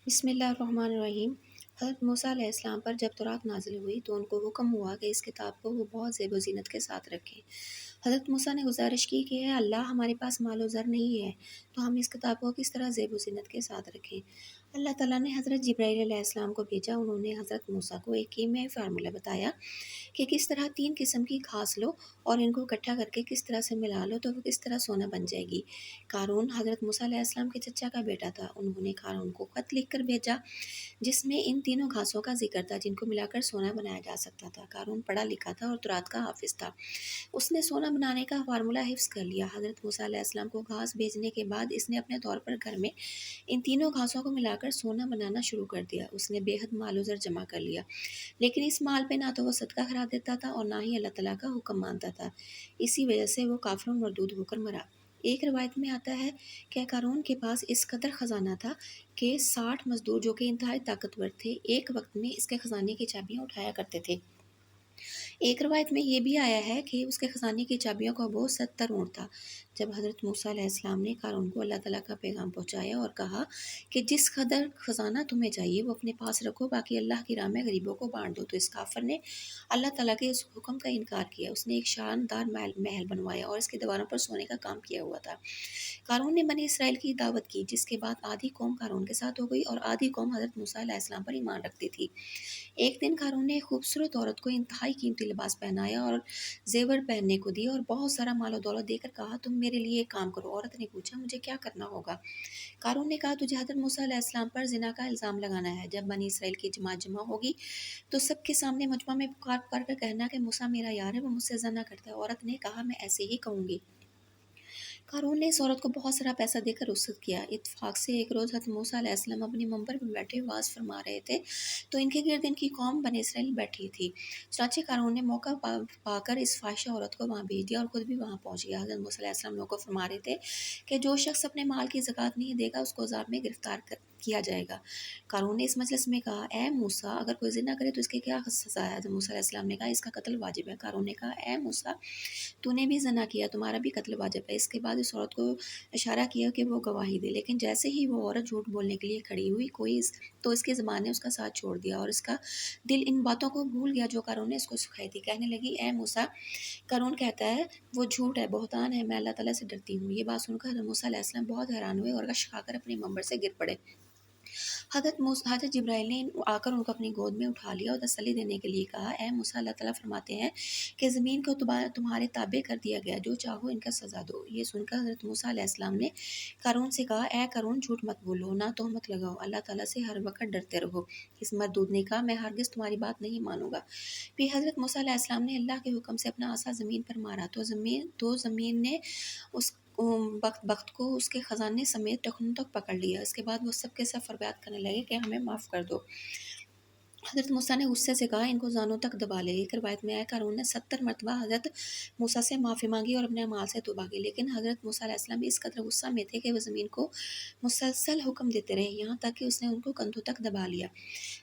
بسم اللہ الرحمن الرحیم۔ حضرت موسیٰ علیہ السلام پر جب تورات نازل ہوئی تو ان کو حکم ہوا کہ اس کتاب کو وہ بہت زیب و زینت کے ساتھ رکھیں۔ حضرت موسیٰ نے گزارش کی کہ اے اللہ، ہمارے پاس مال و زر نہیں ہے تو ہم اس کتاب کو کس طرح زیب و زینت کے ساتھ رکھیں۔ اللہ تعالیٰ نے حضرت جبرائیل علیہ السلام کو بھیجا۔ انہوں نے حضرت موسیٰ کو ایک کیمیائی فارمولہ بتایا کہ کس طرح 3 قسم کی گھاس لو اور ان کو اکٹھا کر کے کس طرح سے ملا لو تو وہ کس طرح سونا بن جائے گی۔ قارون حضرت موسیٰ علیہ السلام کے چچا کا بیٹا تھا۔ انہوں نے قارون کو خط لکھ کر بھیجا جس میں ان تینوں گھاسوں کا ذکر تھا جن کو ملا کر سونا بنایا جا سکتا تھا۔ قارون پڑھا لکھا تھا اور تورات کا حافظ تھا۔ اس نے سونا بنانے کا فارمولہ حفظ کر لیا۔ حضرت موسیٰ علیہ السلام کو گھاس بھیجنے کے بعد اس نے اپنے طور پر گھر میں ان تینوں گھاسوں کو ملا کر سونا بنانا شروع کر دیا۔ اس نے بے حد مال و زر جمع کر لیا، لیکن اس مال پہ نہ تو وہ صدقہ کرا دیتا تھا اور نہ ہی اللہ تعالیٰ کا حکم مانتا تھا۔ اسی وجہ سے وہ کافروں مردود ہو کر مرا۔ ایک روایت میں آتا ہے کہ قارون کے پاس اس قدر خزانہ تھا کہ 60 مزدور جو کہ انتہائی طاقتور تھے ایک وقت میں اس کے خزانے کی چابیاں اٹھایا کرتے تھے۔ ایک روایت میں یہ بھی آیا ہے کہ اس کے خزانے کی چابیوں کا بوجھ 70 اونٹ تھا۔ جب حضرت موسیٰ علیہ السلام نے قارون کو اللہ تعالیٰ کا پیغام پہنچایا اور کہا کہ جس قدر خزانہ تمہیں چاہیے وہ اپنے پاس رکھو، باقی اللہ کی راہ میں غریبوں کو بانٹ دو، تو اس کافر نے اللہ تعالیٰ کے اس حکم کا انکار کیا۔ اس نے ایک شاندار محل بنوایا اور اس کی دیواروں پر سونے کا کام کیا ہوا تھا۔ قارون نے بنی اسرائیل کی دعوت کی، جس کے بعد آدھی قوم قارون کے ساتھ ہو گئی اور آدھی قوم حضرت موسیٰ علیہ السلام پر ایمان رکھتی تھی۔ ایک دن قارون نے ایک خوبصورت عورت کو انتہائی قیمتی لباس پہنایا اور زیور پہننے کو دیے اور بہت سارا مال و دولت دے کر کہا تم میرے لیے ایک کام کرو۔ عورت نے پوچھا مجھے کیا کرنا ہوگا؟ قارون نے کہا تجھے حضرت موسیٰ علیہ السلام پر زنا کا الزام لگانا ہے۔ جب بنی اسرائیل کی جماعت جمع ہوگی تو سب کے سامنے مجمع میں پکار پکار کر کہنا کہ موسیٰ میرا یار ہے، وہ مجھ سے زنا کرتا ہے۔ عورت نے کہا میں ایسے ہی کہوں گی۔ قارون نے اس عورت کو بہت سارا پیسہ دے کر رخصت کیا۔ اتفاق سے ایک روز حضرت موسیٰ علیہ السلام اپنے منبر پر بیٹھے وعظ فرما رہے تھے تو ان کے گرد ان کی قوم بنی اسرائیل بیٹھی تھی۔ چنانچہ قارون نے موقع پا کر اس فاحشہ عورت کو وہاں بھیج دیا اور خود بھی وہاں پہنچ گیا۔ حضرت موسیٰ علیہ السلام لوگوں کو فرما رہے تھے کہ جو شخص اپنے مال کی زکوٰۃ نہیں دے گا اس کو عذاب میں گرفتار کیا جائے گا۔ قارون نے اس مجلس میں کہا اے موسیٰ، اگر کوئی زنا کرے تو اس کی کیا سزا ہے؟ حضرت موسیٰ علیہ السلام نے کہا اس کا قتل واجب ہے۔ قارون نے کہا اے موسیٰ، تو نے بھی زنا کیا، تمہارا بھی قتل واجب ہے۔ اس کے بعد اس عورت کو اشارہ کیا کہ وہ گواہی دے، لیکن جیسے ہی وہ عورت جھوٹ بولنے کے لیے کھڑی ہوئی تو اس کی زبان نے اس کا ساتھ چھوڑ دیا اور اس کا دل ان باتوں کو بھول گیا جو قارون نے اس کو سکھائی تھی۔ کہنے لگی اے موسیٰ، قارون کہتا ہے وہ جھوٹ ہے، بہتان ہے، میں اللہ تعالیٰ سے ڈرتی ہوں۔ یہ بات سن کر حضرت موسیٰ علیہ السلام بہت حیران ہوئے اور غش کھا کر اپنے منبر سے گر پڑے۔ حضرت جبرائیل نے آ کر ان کو اپنی گود میں اٹھا لیا اور تسلی دینے کے لیے کہا اے موسیٰ، اللہ تعالیٰ فرماتے ہیں کہ زمین کو تمہارے تابع کر دیا گیا، جو چاہو ان کا سزا دو۔ یہ سن کر حضرت موسیٰ علیہ السلام نے قارون سے کہا اے قارون، جھوٹ مت بولو، نہ تہمت لگاؤ، اللہ تعالیٰ سے ہر وقت ڈرتے رہو۔ اس مردود نے کہا میں ہرگز تمہاری بات نہیں مانوں گا۔ پھر حضرت موسیٰ علیہ السلام نے اللہ کے حکم سے اپنا عصا زمین پر مارا تو زمین نے اس بخت کو اس کے خزانے سمیت ٹخنوں تک پکڑ لیا۔ اس کے بعد وہ سب کے سب فریاد کرنے لگے کہ ہمیں معاف کر دو۔ حضرت موسیٰ نے غصے سے کہا ان کو زانوں تک دبا لے۔ ایک روایت میں آیا قارون نے 70 مرتبہ حضرت موسیٰ سے معافی مانگی اور اپنے اعمال سے توبہ کی، لیکن حضرت موسیٰ علیہ السلام اس قدر غصہ میں تھے کہ وہ زمین کو مسلسل حکم دیتے رہے، یہاں تک کہ اس نے ان کو کندھوں تک دبا لیا۔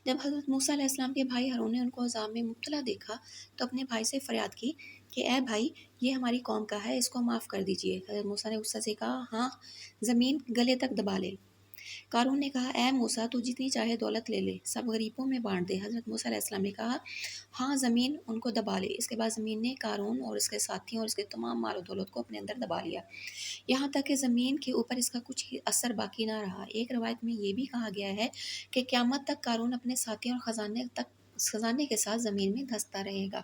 جب حضرت موسیٰ علیہ السلام کے بھائی ہارون نے ان کو عذاب میں مبتلا دیکھا تو اپنے بھائی سے فریاد کی کہ اے بھائی، یہ ہماری قوم کا ہے، اس کو معاف کر دیجیے۔ حضرت موسیٰ نے غصہ سے کہا ہاں، زمین گلے تک دبا لے۔ قارون نے کہا اے موسیٰ، تو جتنی چاہے دولت لے لے، سب غریبوں میں بانٹ دے۔ حضرت موسیٰ علیہ السلام نے کہا ہاں، زمین ان کو دبا لے۔ اس کے بعد زمین نے قارون اور اس کے ساتھیوں اور اس کے تمام مال و دولت کو اپنے اندر دبا لیا، یہاں تک کہ زمین کے اوپر اس کا کچھ اثر باقی نہ رہا۔ ایک روایت میں یہ بھی کہا گیا ہے کہ قیامت تک قارون اپنے ساتھیوں اور خزانے کے ساتھ زمین میں دھنستا رہے گا۔